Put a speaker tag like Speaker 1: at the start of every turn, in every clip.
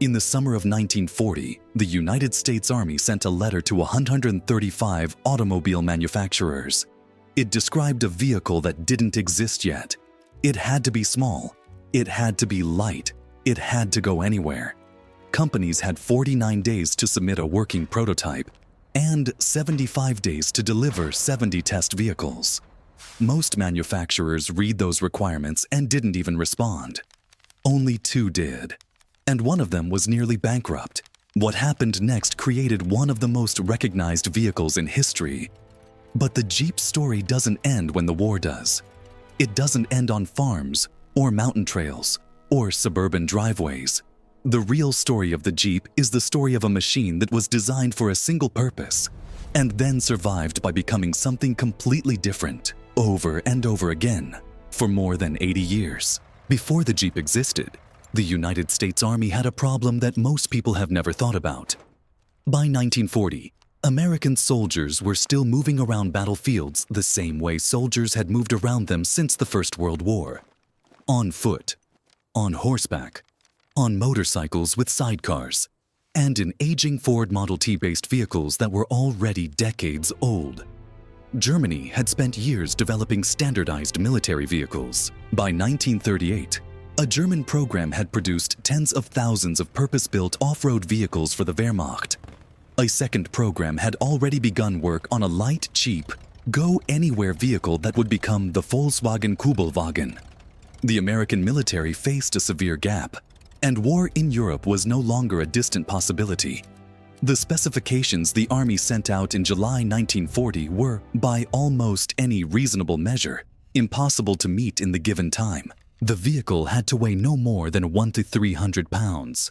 Speaker 1: In the summer of 1940, the United States Army sent a letter to 135 automobile manufacturers. It described a vehicle that didn't exist yet. It had to be small. It had to be light. It had to go anywhere. Companies had 49 days to submit a working prototype and 75 days to deliver 70 test vehicles. Most manufacturers read those requirements and didn't even respond. Only 2 did. And one of them was nearly bankrupt. What happened next created one of the most recognized vehicles in history. But the Jeep story doesn't end when the war does. It doesn't end on farms, or mountain trails, or suburban driveways. The real story of the Jeep is the story of a machine that was designed for a single purpose, and then survived by becoming something completely different, over and over again, for more than 80 years. Before the Jeep existed, the United States Army had a problem that most people have never thought about. By 1940, American soldiers were still moving around battlefields the same way soldiers had moved around them since the First World War. On foot, on horseback, on motorcycles with sidecars, and in aging Ford Model T-based vehicles that were already decades old. Germany had spent years developing standardized military vehicles. By 1938, a German program had produced tens of thousands of purpose-built off-road vehicles for the Wehrmacht. A second program had already begun work on a light, cheap, go-anywhere vehicle that would become the Volkswagen Kübelwagen. The American military faced a severe gap, and war in Europe was no longer a distant possibility. The specifications the Army sent out in July 1940 were, by almost any reasonable measure, impossible to meet in the given time. The vehicle had to weigh no more than 100 to 300 pounds.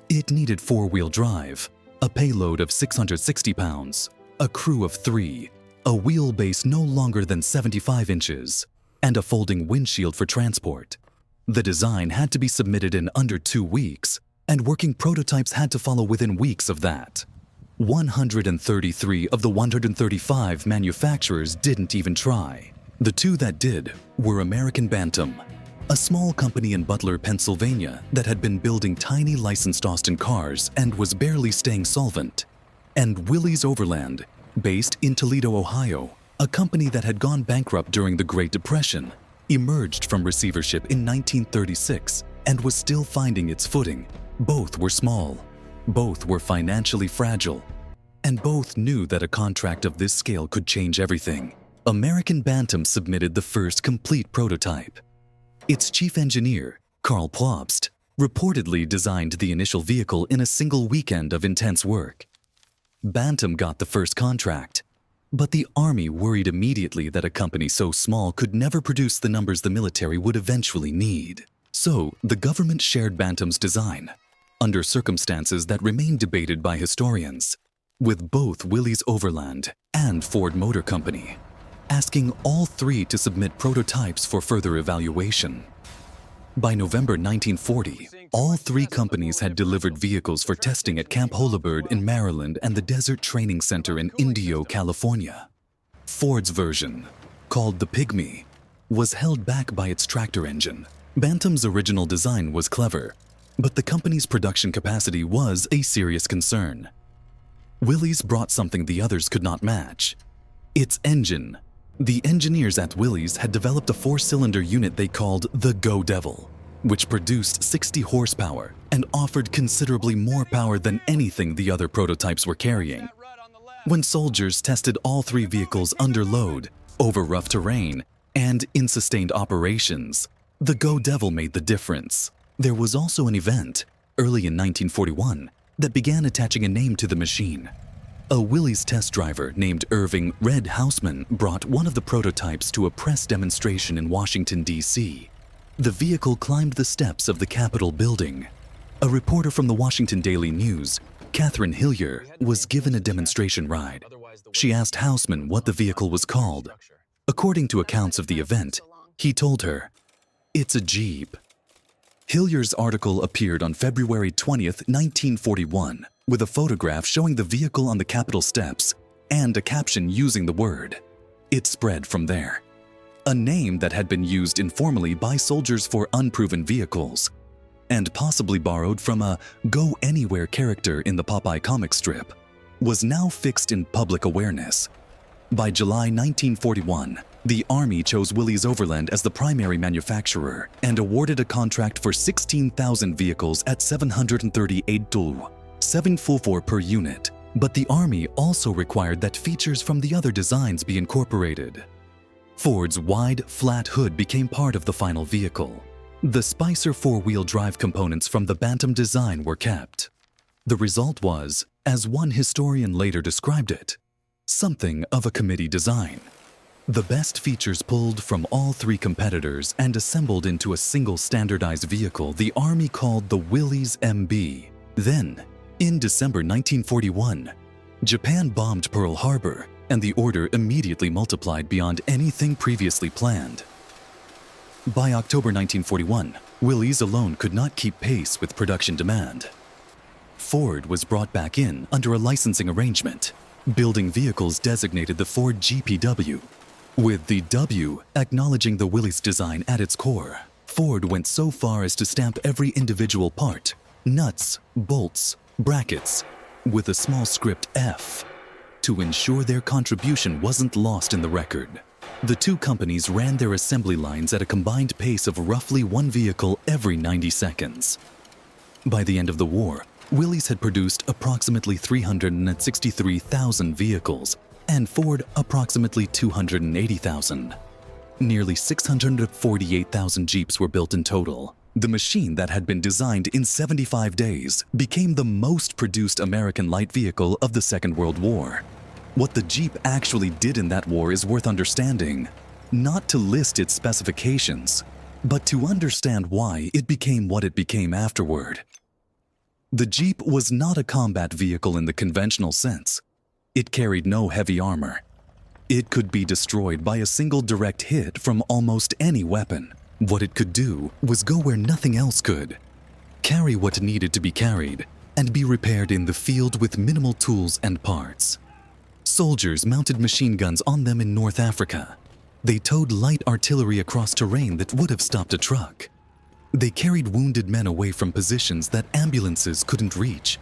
Speaker 1: It needed four-wheel drive, a payload of 660 pounds, a crew of 3, a wheelbase no longer than 75 inches, and a folding windshield for transport. The design had to be submitted in under 2 weeks, and working prototypes had to follow within weeks of that. 133 of the 135 manufacturers didn't even try. The 2 that did were American Bantam, a small company in Butler, Pennsylvania that had been building tiny licensed Austin cars and was barely staying solvent, and Willys Overland, based in Toledo, Ohio, a company that had gone bankrupt during the Great Depression, emerged from receivership in 1936 and was still finding its footing. Both were small, both were financially fragile, and both knew that a contract of this scale could change everything. American Bantam submitted the first complete prototype. Its chief engineer, Karl Plobst, reportedly designed the initial vehicle in a single weekend of intense work. Bantam got the first contract, but the Army worried immediately that a company so small could never produce the numbers the military would eventually need. So, the government shared Bantam's design, under circumstances that remain debated by historians, with both Willys Overland and Ford Motor Company, asking all 3 to submit prototypes for further evaluation. By November 1940, all 3 companies had delivered vehicles for testing at Camp Holabird in Maryland and the Desert Training Center in Indio, California. Ford's version, called the Pygmy, was held back by its tractor engine. Bantam's original design was clever, but the company's production capacity was a serious concern. Willys brought something the others could not match: its engine. The engineers at Willys had developed a 4-cylinder unit they called the Go Devil, which produced 60 horsepower and offered considerably more power than anything the other prototypes were carrying. When soldiers tested all 3 vehicles under load, over rough terrain, and in sustained operations, the Go Devil made the difference. There was also an event, early in 1941, that began attaching a name to the machine. A Willys test driver named Irving "Red" Hausman brought one of the prototypes to a press demonstration in Washington, D.C. The vehicle climbed the steps of the Capitol building. A reporter from the Washington Daily News, Catherine Hillier, was given a demonstration ride. She asked Hausman what the vehicle was called. According to accounts of the event, he told her, "It's a Jeep." Hillier's article appeared on February 20th, 1941, with a photograph showing the vehicle on the Capitol steps and a caption using the word. It spread from there. A name that had been used informally by soldiers for unproven vehicles. and possibly borrowed from a go-anywhere character in the Popeye comic strip, was now fixed in public awareness. By July 1941, the Army chose Willys Overland as the primary manufacturer and awarded a contract for 16,000 vehicles at 738 dul, 744 per unit. But the Army also required that features from the other designs be incorporated. Ford's wide, flat hood became part of the final vehicle. The Spicer four-wheel drive components from the Bantam design were kept. The result was, as one historian later described it, something of a committee design. The best features pulled from all three competitors and assembled into a single standardized vehicle the Army called the Willys MB. Then, in December 1941, Japan bombed Pearl Harbor, and the order immediately multiplied beyond anything previously planned. By October 1941, Willys alone could not keep pace with production demand. Ford was brought back in under a licensing arrangement, building vehicles designated the Ford GPW. With the W acknowledging the Willys design at its core, Ford went so far as to stamp every individual part, nuts, bolts, brackets, with a small script F, to ensure their contribution wasn't lost in the record. The two companies ran their assembly lines at a combined pace of roughly one vehicle every 90 seconds. By the end of the war, Willys had produced approximately 363,000 vehicles, and Ford approximately 280,000. Nearly 648,000 Jeeps were built in total. The machine that had been designed in 75 days became the most produced American light vehicle of the Second World War. What the Jeep actually did in that war is worth understanding, not to list its specifications, but to understand why it became what it became afterward. The Jeep was not a combat vehicle in the conventional sense. It carried no heavy armor. It could be destroyed by a single direct hit from almost any weapon. What it could do was go where nothing else could, carry what needed to be carried, and be repaired in the field with minimal tools and parts. Soldiers mounted machine guns on them in North Africa. They towed light artillery across terrain that would have stopped a truck. They carried wounded men away from positions that ambulances couldn't reach.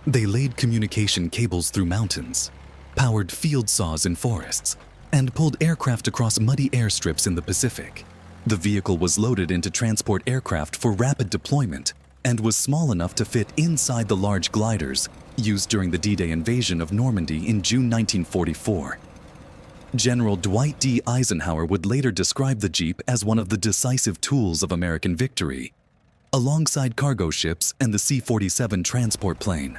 Speaker 1: They laid communication cables through mountains, powered field saws in forests, and pulled aircraft across muddy airstrips in the Pacific. The vehicle was loaded into transport aircraft for rapid deployment and was small enough to fit inside the large gliders used during the D-Day invasion of Normandy in June 1944. General Dwight D. Eisenhower would later describe the Jeep as one of the decisive tools of American victory, alongside cargo ships and the C-47 transport plane.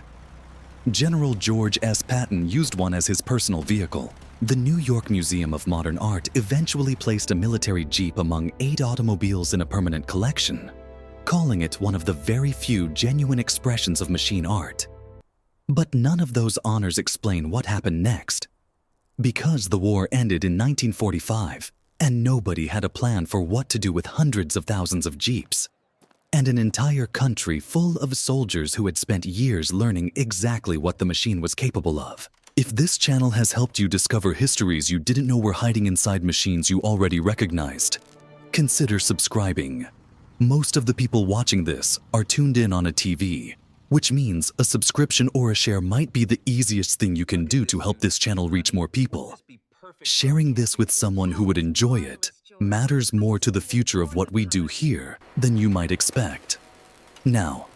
Speaker 1: General George S. Patton used one as his personal vehicle. The New York Museum of Modern Art eventually placed a military Jeep among 8 automobiles in a permanent collection, calling it one of the very few genuine expressions of machine art. But none of those honors explain what happened next. Because the war ended in 1945, and nobody had a plan for what to do with hundreds of thousands of Jeeps, and an entire country full of soldiers who had spent years learning exactly what the machine was capable of. If this channel has helped you discover histories you didn't know were hiding inside machines you already recognized, consider subscribing. Most of the people watching this are tuned in on a TV, which means a subscription or a share might be the easiest thing you can do to help this channel reach more people. Sharing this with someone who would enjoy it matters more to the future of what we do here than you might expect. Now,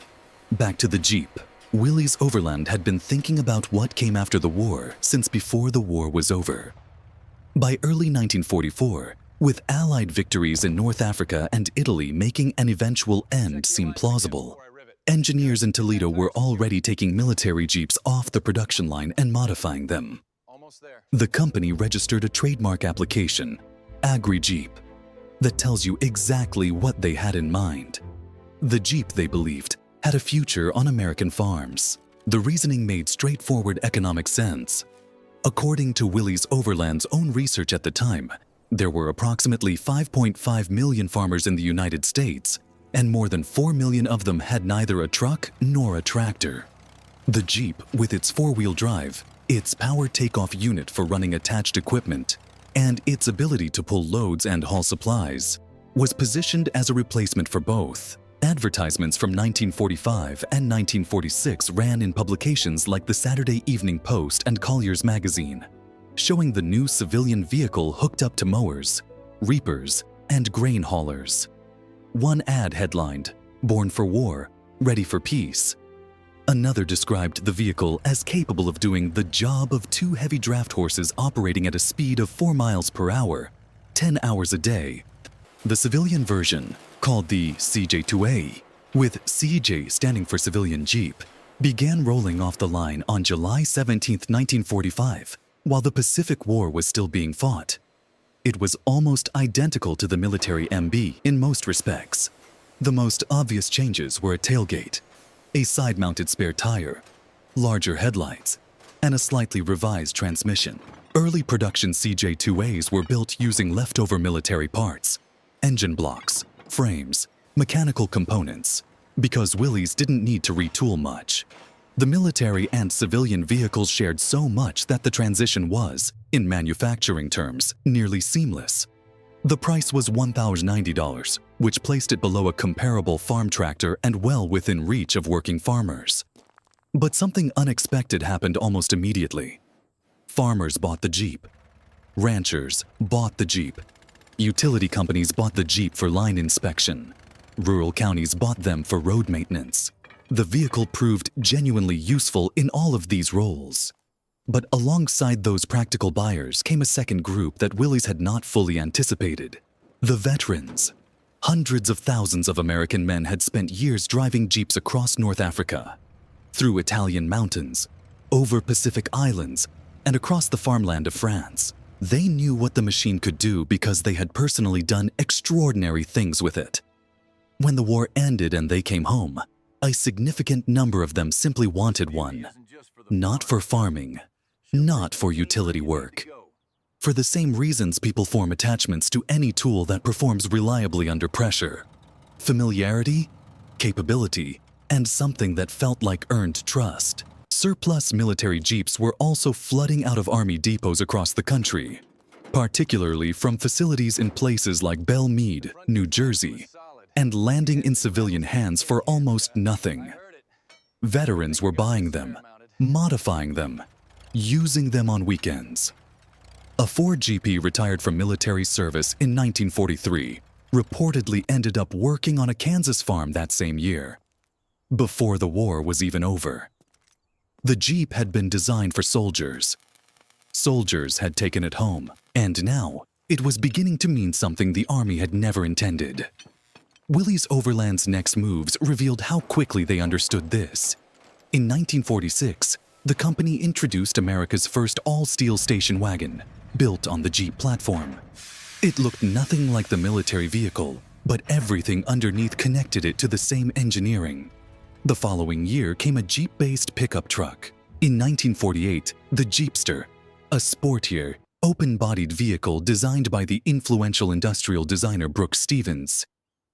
Speaker 1: back to the Jeep. Willys Overland had been thinking about what came after the war since before the war was over. By early 1944, with Allied victories in North Africa and Italy making an eventual end seem plausible, engineers in Toledo were already taking military Jeeps off the production line and modifying them. The company registered a trademark application, Agri-Jeep, that tells you exactly what they had in mind. The Jeep, they believed, had a future on American farms. The reasoning made straightforward economic sense. According to Willys Overland's own research at the time, there were approximately 5.5 million farmers in the United States, and more than 4 million of them had neither a truck nor a tractor. The Jeep, with its four-wheel drive, its power takeoff unit for running attached equipment, and its ability to pull loads and haul supplies, was positioned as a replacement for both. Advertisements from 1945 and 1946 ran in publications like the Saturday Evening Post and Collier's Magazine, showing the new civilian vehicle hooked up to mowers, reapers, and grain haulers. One ad headlined, "Born for War, Ready for Peace." Another described the vehicle as capable of doing the job of 2 heavy draft horses operating at a speed of 4 miles per hour, 10 hours a day. The civilian version, called the CJ2A, with CJ standing for Civilian Jeep, began rolling off the line on July 17, 1945, while the Pacific War was still being fought. It was almost identical to the military MB in most respects. The most obvious changes were a tailgate, a side-mounted spare tire, larger headlights, and a slightly revised transmission. Early production CJ2As were built using leftover military parts, engine blocks, frames, mechanical components, because Willys didn't need to retool much. The military and civilian vehicles shared so much that the transition was, in manufacturing terms, nearly seamless. The price was $1,090, which placed it below a comparable farm tractor and well within reach of working farmers. But something unexpected happened almost immediately. Farmers bought the Jeep. Ranchers bought the Jeep. Utility companies bought the Jeep for line inspection. Rural counties bought them for road maintenance. The vehicle proved genuinely useful in all of these roles. But alongside those practical buyers came a second group that Willys had not fully anticipated: the veterans. Hundreds of thousands of American men had spent years driving Jeeps across North Africa, through Italian mountains, over Pacific islands, and across the farmland of France. They knew what the machine could do because they had personally done extraordinary things with it. When the war ended and they came home, a significant number of them simply wanted one. Not for farming, not for utility work. For the same reasons people form attachments to any tool that performs reliably under pressure: familiarity, capability, and something that felt like earned trust. Surplus military Jeeps were also flooding out of Army depots across the country, particularly from facilities in places like Belle Meade, New Jersey, and landing in civilian hands for almost nothing. Veterans were buying them, modifying them, using them on weekends. A Ford GP retired from military service in 1943 reportedly ended up working on a Kansas farm that same year, before the war was even over. The Jeep had been designed for soldiers. Soldiers had taken it home, and now it was beginning to mean something the Army had never intended. Willys Overland's next moves revealed how quickly they understood this. In 1946, the company introduced America's first all-steel station wagon, built on the Jeep platform. It looked nothing like the military vehicle, but everything underneath connected it to the same engineering. The following year came a Jeep-based pickup truck. In 1948, the Jeepster, a sportier, open-bodied vehicle designed by the influential industrial designer Brooks Stevens,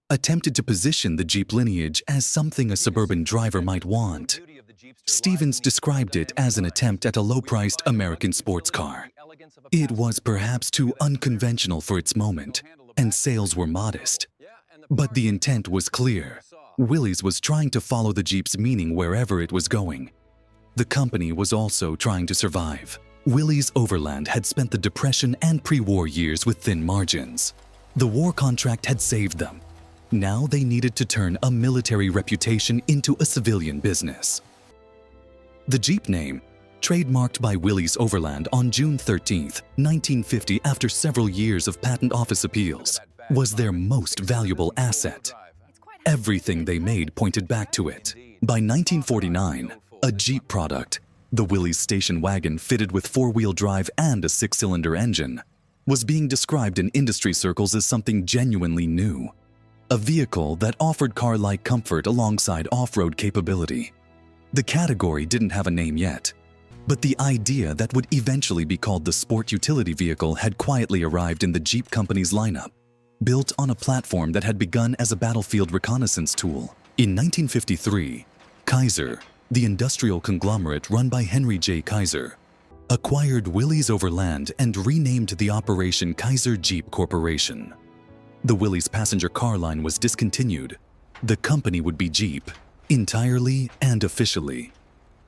Speaker 1: attempted to position the Jeep lineage as something a suburban driver might want. Stevens described it as an attempt at a low-priced American sports car. It was perhaps too unconventional for its moment, and sales were modest. But the intent was clear. Willys was trying to follow the Jeep's meaning wherever it was going. The company was also trying to survive. Willys Overland had spent the Depression and pre-war years with thin margins. The war contract had saved them. Now they needed to turn a military reputation into a civilian business. The Jeep name, trademarked by Willys Overland on June 13, 1950 after several years of patent office appeals, was their most valuable asset. Everything they made pointed back to it. By 1949, a Jeep product, the Willys station wagon fitted with four-wheel drive and a six-cylinder engine, was being described in industry circles as something genuinely new. A vehicle that offered car-like comfort alongside off-road capability. The category didn't have a name yet, but the idea that would eventually be called the sport utility vehicle had quietly arrived in the Jeep company's lineup, built on a platform that had begun as a battlefield reconnaissance tool. In 1953, Kaiser, the industrial conglomerate run by Henry J. Kaiser, acquired Willys Overland and renamed the operation Kaiser Jeep Corporation. The Willys passenger car line was discontinued, The company would be Jeep, entirely and officially.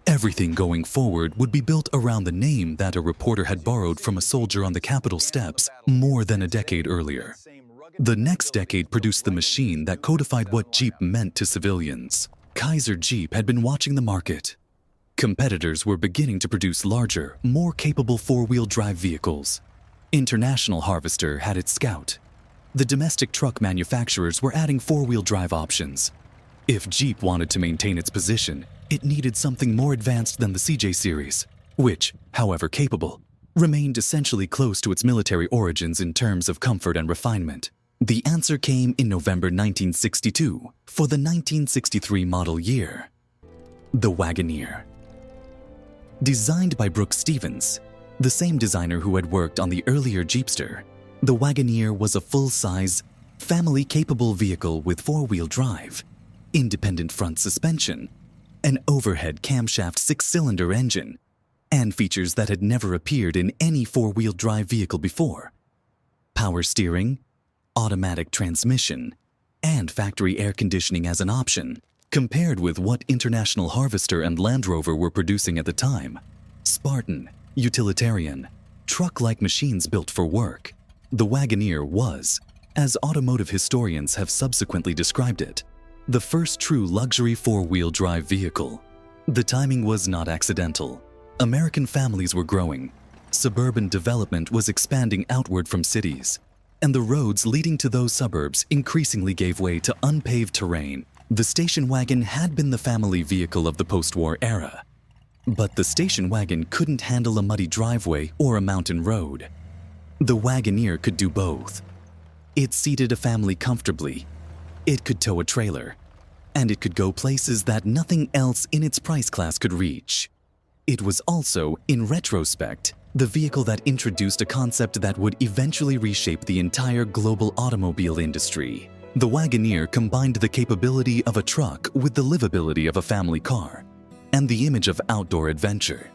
Speaker 1: Everything going forward would be built around the name that a reporter had borrowed from a soldier on the Capitol steps more than a decade earlier. The next decade produced the machine that codified what Jeep meant to civilians. Kaiser Jeep had been watching the market. Competitors were beginning to produce larger, more capable four-wheel drive vehicles. International Harvester had its Scout. The domestic truck manufacturers were adding four-wheel drive options. If Jeep wanted to maintain its position, it needed something more advanced than the CJ series, which, however capable, remained essentially close to its military origins in terms of comfort and refinement. The answer came in November 1962 for the 1963 model year. The Wagoneer. Designed by Brooks Stevens, the same designer who had worked on the earlier Jeepster, the Wagoneer was a full-size, family-capable vehicle with four-wheel drive, independent front suspension, an overhead camshaft six-cylinder engine, and features that had never appeared in any four-wheel drive vehicle before. Power steering, automatic transmission, and factory air conditioning as an option, compared with what International Harvester and Land Rover were producing at the time. Spartan, utilitarian, truck-like machines built for work. The Wagoneer was, as automotive historians have subsequently described it, the first true luxury four-wheel drive vehicle. The timing was not accidental. American families were growing, suburban development was expanding outward from cities, and the roads leading to those suburbs increasingly gave way to unpaved terrain. The station wagon had been the family vehicle of the post-war era. But the station wagon couldn't handle a muddy driveway or a mountain road. The Wagoneer could do both. It seated a family comfortably, it could tow a trailer, and it could go places that nothing else in its price class could reach. It was also, in retrospect, the vehicle that introduced a concept that would eventually reshape the entire global automobile industry. The Wagoneer combined the capability of a truck with the livability of a family car, and the image of outdoor adventure.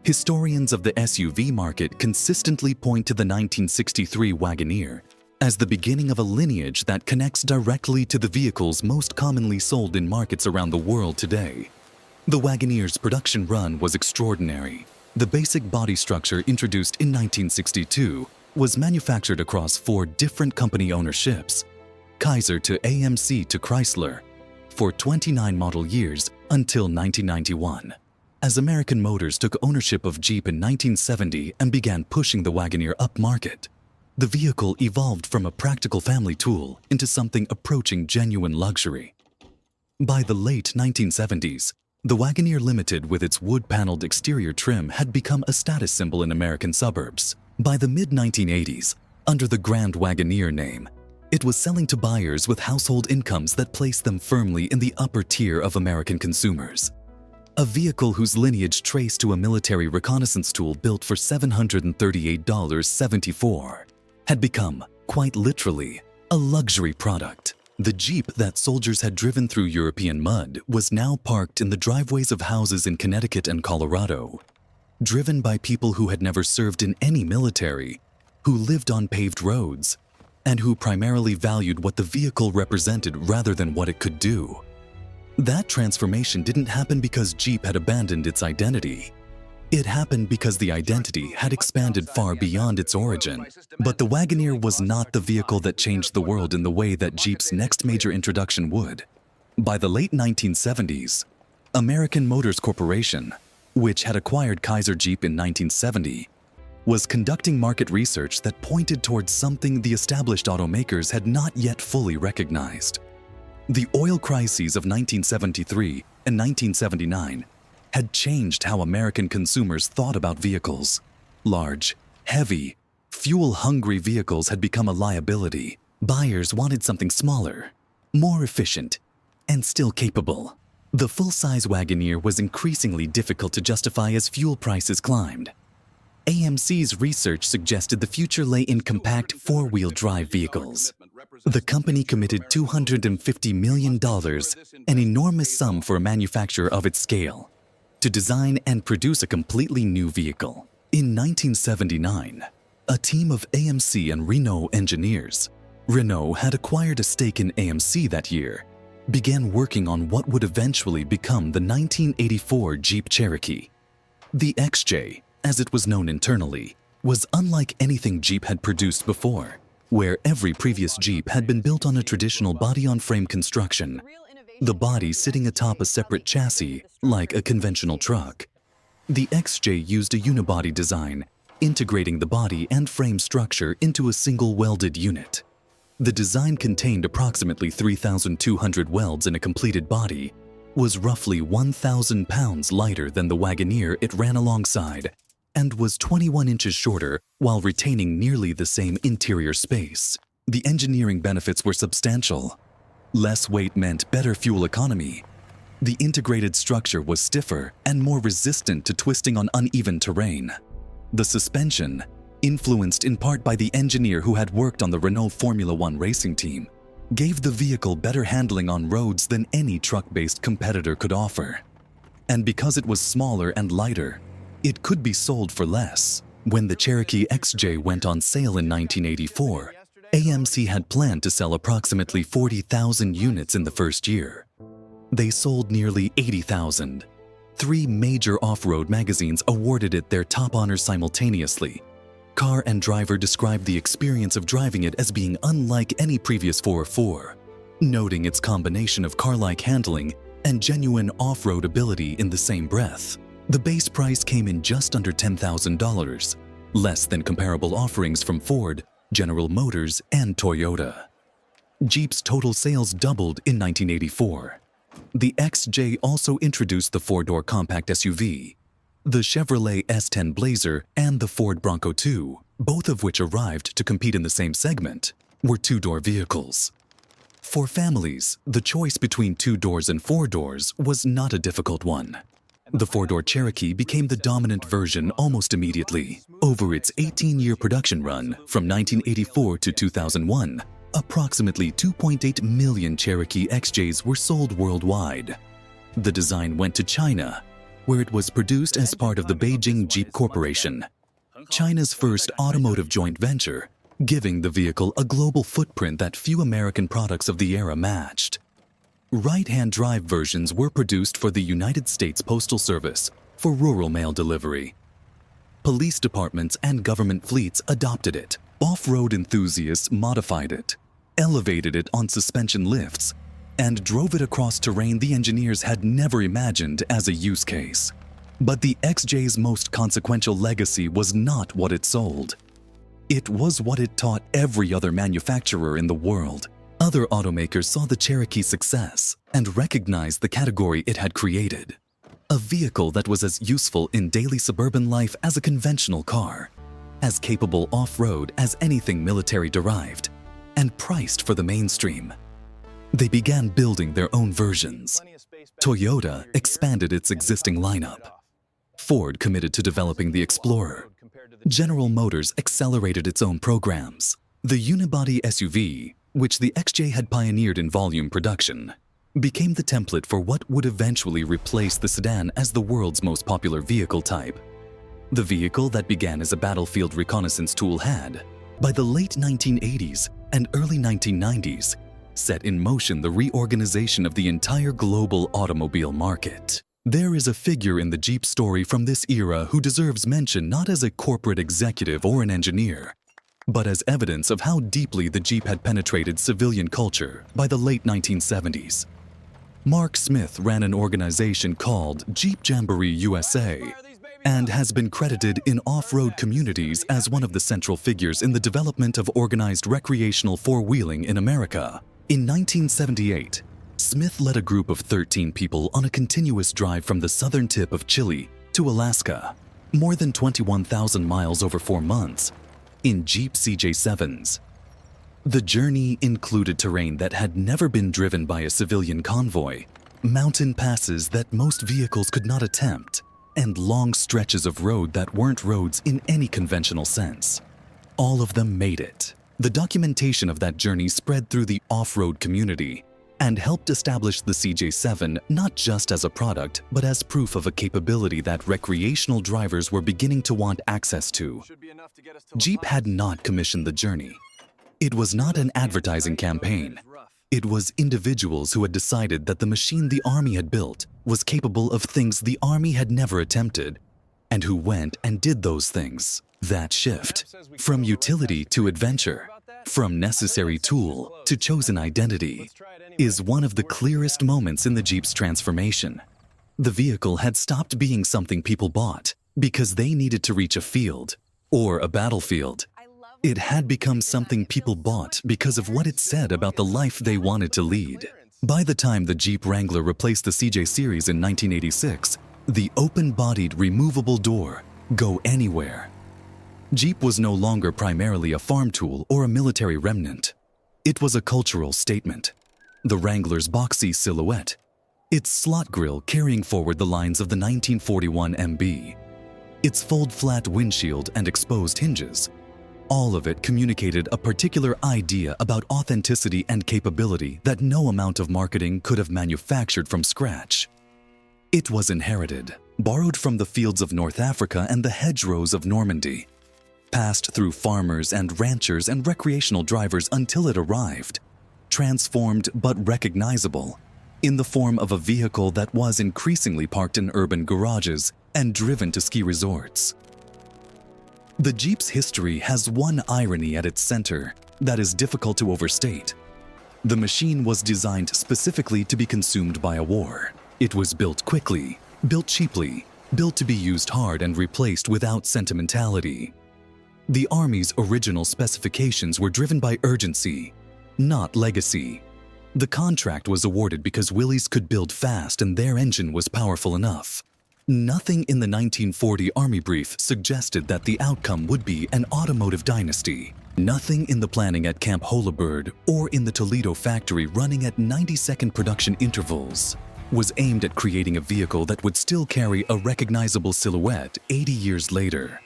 Speaker 1: Historians of the SUV market consistently point to the 1963 Wagoneer as the beginning of a lineage that connects directly to the vehicles most commonly sold in markets around the world today. The Wagoneer's production run was extraordinary. The basic body structure introduced in 1962 was manufactured across 4 different company ownerships, Kaiser to AMC to Chrysler, for 29 model years until 1991. As American Motors took ownership of Jeep in 1970 and began pushing the Wagoneer upmarket, the vehicle evolved from a practical family tool into something approaching genuine luxury. By the late 1970s, the Wagoneer Limited with its wood-paneled exterior trim had become a status symbol in American suburbs. By the mid-1980s, under the Grand Wagoneer name, it was selling to buyers with household incomes that placed them firmly in the upper tier of American consumers. A vehicle whose lineage traced to a military reconnaissance tool built for $738.74 had become, quite literally, a luxury product. The Jeep that soldiers had driven through European mud was now parked in the driveways of houses in Connecticut and Colorado, driven by people who had never served in any military, who lived on paved roads, and who primarily valued what the vehicle represented rather than what it could do. That transformation didn't happen because Jeep had abandoned its identity. It happened because the identity had expanded far beyond its origin. But the Wagoneer was not the vehicle that changed the world in the way that Jeep's next major introduction would. By the late 1970s, American Motors Corporation, which had acquired Kaiser Jeep in 1970, was conducting market research that pointed towards something the established automakers had not yet fully recognized. The oil crises of 1973 and 1979 had changed how American consumers thought about vehicles. Large, heavy, fuel-hungry vehicles had become a liability. Buyers wanted something smaller, more efficient, and still capable. The full-size Wagoneer was increasingly difficult to justify as fuel prices climbed. AMC's research suggested the future lay in compact four-wheel drive vehicles. The company committed $250 million, an enormous sum for a manufacturer of its scale, to design and produce a completely new vehicle. In 1979, a team of AMC and Renault engineers. Renault had acquired a stake in AMC that year, began working on what would eventually become the 1984 Jeep Cherokee. The XJ, as it was known internally, was unlike anything Jeep had produced before, where every previous Jeep had been built on a traditional body-on-frame construction, the body sitting atop a separate chassis like a conventional truck. The XJ used a unibody design, integrating the body and frame structure into a single welded unit. The design contained approximately 3,200 welds in a completed body, was roughly 1,000 pounds lighter than the Wagoneer it ran alongside, and was 21 inches shorter while retaining nearly the same interior space. The engineering benefits were substantial. Less weight meant better fuel economy. The integrated structure was stiffer and more resistant to twisting on uneven terrain. The suspension, influenced in part by the engineer who had worked on the Renault Formula One racing team, gave the vehicle better handling on roads than any truck-based competitor could offer. And because it was smaller and lighter, it could be sold for less. When the Cherokee XJ went on sale in 1984, AMC had planned to sell approximately 40,000 units in the first year. They sold nearly 80,000. 3 major off-road magazines awarded it their top honors simultaneously. Car and Driver described the experience of driving it as being unlike any previous 4x4, noting its combination of car-like handling and genuine off-road ability in the same breath. The base price came in just under $10,000, less than comparable offerings from Ford, General Motors, and Toyota. Jeep's total sales doubled in 1984. The XJ also introduced the 4-door compact SUV, the Chevrolet S10 Blazer and the Ford Bronco 2, both of which arrived to compete in the same segment, were 2-door vehicles. For families, the choice between 2 doors and 4 doors was not a difficult one. The 4-door Cherokee became the dominant version almost immediately. Over its 18-year production run, from 1984 to 2001, approximately 2.8 million Cherokee XJs were sold worldwide. The design went to China, where it was produced as part of the Beijing Jeep Corporation, China's first automotive joint venture, giving the vehicle a global footprint that few American products of the era matched. Right-hand drive versions were produced for the United States Postal Service for rural mail delivery. Police departments and government fleets adopted it. Off-road enthusiasts modified it, elevated it on suspension lifts, and drove it across terrain the engineers had never imagined as a use case. But the XJ's most consequential legacy was not what it sold. It was what it taught every other manufacturer in the world. Other automakers saw the Cherokee's success and recognized the category it had created. A vehicle that was as useful in daily suburban life as a conventional car, as capable off-road as anything military-derived, and priced for the mainstream. They began building their own versions. Toyota expanded its existing lineup. Ford committed to developing the Explorer. General Motors accelerated its own programs. The unibody SUV, which the XJ had pioneered in volume production, became the template for what would eventually replace the sedan as the world's most popular vehicle type. The vehicle that began as a battlefield reconnaissance tool had, by the late 1980s and early 1990s, set in motion the reorganization of the entire global automobile market. There is a figure in the Jeep story from this era who deserves mention not as a corporate executive or an engineer, but as evidence of how deeply the Jeep had penetrated civilian culture by the late 1970s. Mark Smith ran an organization called Jeep Jamboree USA and has been credited in off-road communities as one of the central figures in the development of organized recreational four-wheeling in America. In 1978, Smith led a group of 13 people on a continuous drive from the southern tip of Chile to Alaska, more than 21,000 miles over 4 months, in Jeep CJ7s. The journey included terrain that had never been driven by a civilian convoy, mountain passes that most vehicles could not attempt, and long stretches of road that weren't roads in any conventional sense. All of them made it. The documentation of that journey spread through the off-road community and helped establish the CJ7 not just as a product, but as proof of a capability that recreational drivers were beginning to want access to. Jeep had not commissioned the journey. It was not an advertising campaign. It was individuals who had decided that the machine the Army had built was capable of things the Army had never attempted, and who went and did those things. That shift, from utility to adventure, from necessary tool to chosen identity, is one of the clearest moments in the Jeep's transformation. The vehicle had stopped being something people bought because they needed to reach a field or a battlefield. It had become something people bought because of what it said about the life they wanted to lead. By the time the Jeep Wrangler replaced the CJ series in 1986, the open-bodied removable door, go anywhere. Jeep was no longer primarily a farm tool or a military remnant. It was a cultural statement. The Wrangler's boxy silhouette, its slot grille carrying forward the lines of the 1941 MB, its fold-flat windshield and exposed hinges, all of it communicated a particular idea about authenticity and capability that no amount of marketing could have manufactured from scratch. It was inherited, borrowed from the fields of North Africa and the hedgerows of Normandy, passed through farmers and ranchers and recreational drivers until it arrived, transformed but recognizable, in the form of a vehicle that was increasingly parked in urban garages and driven to ski resorts. The Jeep's history has one irony at its center that is difficult to overstate. The machine was designed specifically to be consumed by a war. It was built quickly, built cheaply, built to be used hard and replaced without sentimentality. The Army's original specifications were driven by urgency, not legacy. The contract was awarded because Willys could build fast and their engine was powerful enough. Nothing in the 1940 Army brief suggested that the outcome would be an automotive dynasty. Nothing in the planning at Camp Holabird or in the Toledo factory running at 90-second production intervals was aimed at creating a vehicle that would still carry a recognizable silhouette 80 years later.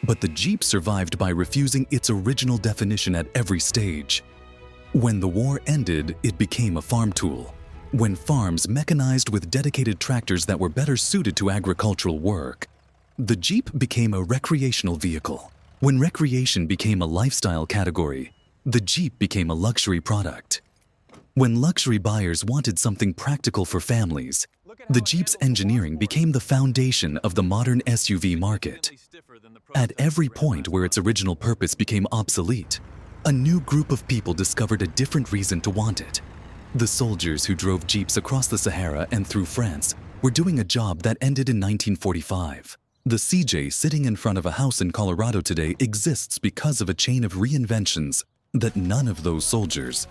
Speaker 1: But the Jeep survived by refusing its original definition at every stage. When the war ended, it became a farm tool. When farms mechanized with dedicated tractors that were better suited to agricultural work, the Jeep became a recreational vehicle. When recreation became a lifestyle category, the Jeep became a luxury product. When luxury buyers wanted something practical for families, the Jeep's engineering became the foundation of the modern SUV market. At every point where its original purpose became obsolete, a new group of people discovered a different reason to want it. The soldiers who drove Jeeps across the Sahara and through France were doing a job that ended in 1945. The CJ sitting in front of a house in Colorado today exists because of a chain of reinventions that none of those soldiers,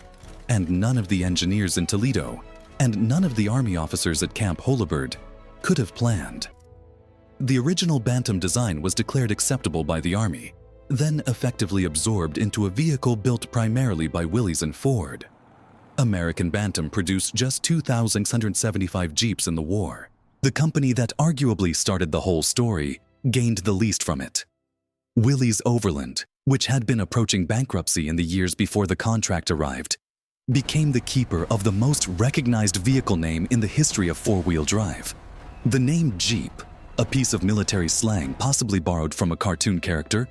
Speaker 1: and none of the engineers in Toledo, and none of the Army officers at Camp Holabird could have planned. The original Bantam design was declared acceptable by the Army, then effectively absorbed into a vehicle built primarily by Willys and Ford. American Bantam produced just 2,675 Jeeps in the war. The company that arguably started the whole story gained the least from it. Willys Overland, which had been approaching bankruptcy in the years before the contract arrived, became the keeper of the most recognized vehicle name in the history of four-wheel drive. The name Jeep, a piece of military slang possibly borrowed from a cartoon character,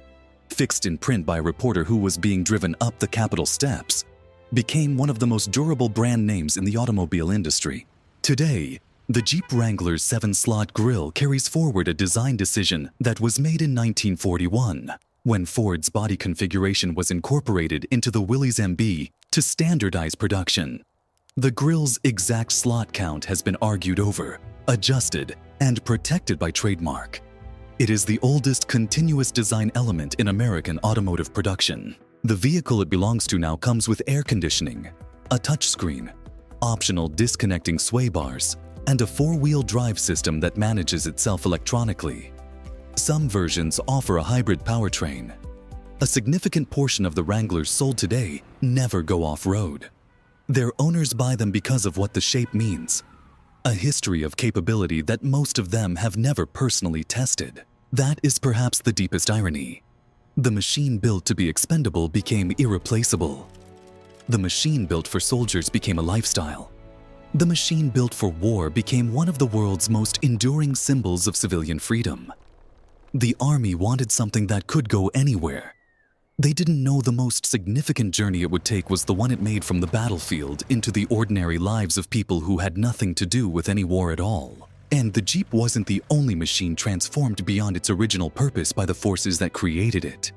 Speaker 1: fixed in print by a reporter who was being driven up the Capitol steps, became one of the most durable brand names in the automobile industry. Today, the Jeep Wrangler's 7-slot grille carries forward a design decision that was made in 1941, when Ford's body configuration was incorporated into the Willys MB to standardize production. The grille's exact slot count has been argued over, adjusted, and protected by trademark. It is the oldest continuous design element in American automotive production. The vehicle it belongs to now comes with air conditioning, a touchscreen, optional disconnecting sway bars, and a four-wheel drive system that manages itself electronically. Some versions offer a hybrid powertrain. A significant portion of the Wranglers sold today never go off-road. Their owners buy them because of what the shape means, a history of capability that most of them have never personally tested. That is perhaps the deepest irony. The machine built to be expendable became irreplaceable. The machine built for soldiers became a lifestyle. The machine built for war became one of the world's most enduring symbols of civilian freedom. The Army wanted something that could go anywhere. They didn't know the most significant journey it would take was the one it made from the battlefield into the ordinary lives of people who had nothing to do with any war at all. And the Jeep wasn't the only machine transformed beyond its original purpose by the forces that created it.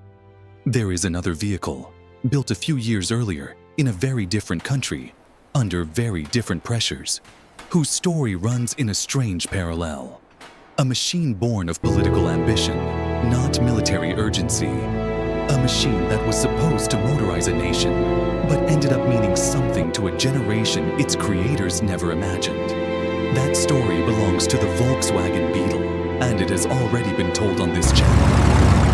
Speaker 1: There is another vehicle, built a few years earlier in a very different country, under very different pressures, whose story runs in a strange parallel. A machine born of political ambition, not military urgency. A machine that was supposed to motorize a nation, but ended up meaning something to a generation its creators never imagined. That story belongs to the Volkswagen Beetle, and it has already been told on this channel.